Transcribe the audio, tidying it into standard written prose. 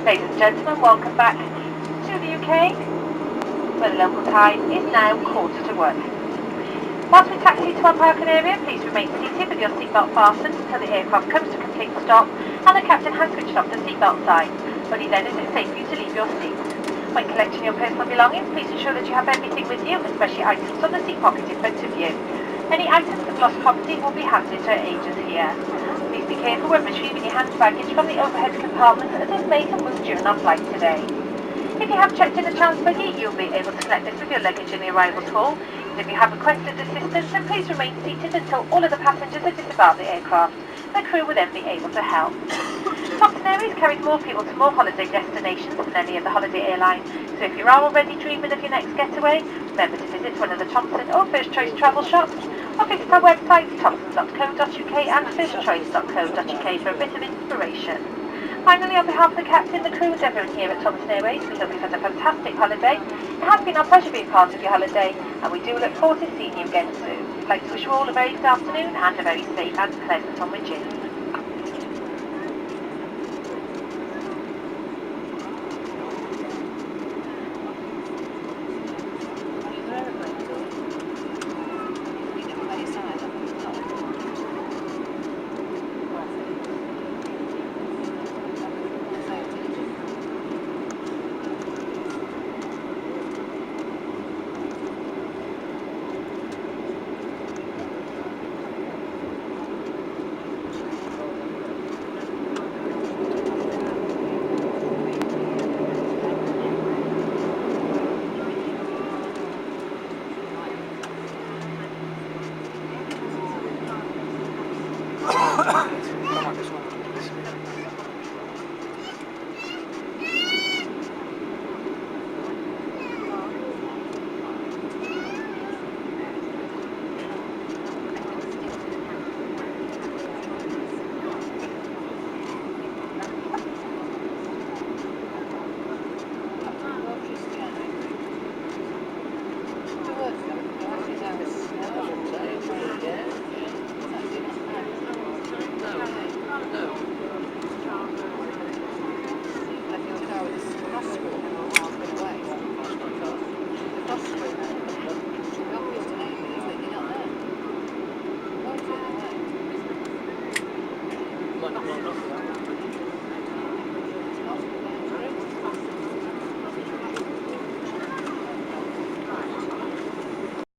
Ladies and gentlemen, welcome back to the UK, where the local time is now 1:45. Whilst we taxi to our parking area, please remain seated with your seatbelt fastened until the aircraft comes to a complete stop and the captain has switched off the seatbelt sign. Only then is it safe for you to leave your seat. When collecting your personal belongings, please ensure that you have everything with you, especially items on the seat pocket in front of you. Any items of lost property will be handed to our agents here. Please be careful when retrieving your hand baggage from the overhead compartments, as it may have moved during our flight today. If you have checked in a chance buggy, you'll be able to collect this with your luggage in the arrivals hall. If you have requested assistance, then please remain seated until all of the passengers have disembarked the aircraft. The crew will then be able to help. Thomson Airways carries more people to more holiday destinations than any other holiday airline, so if you are already dreaming of your next getaway, remember to visit one of the Thomson or First Choice travel shops, or visit our websites thomson.co.uk and firstchoice.co.uk for a bit of inspiration. Finally, on behalf of the captain, the crew and everyone here at Thomson Airways, we hope you've had a fantastic holiday. It has been our pleasure being part of your holiday, and we do look forward to seeing you again soon. I'd like to wish you all a very good afternoon and a very safe and pleasant onward journey. Not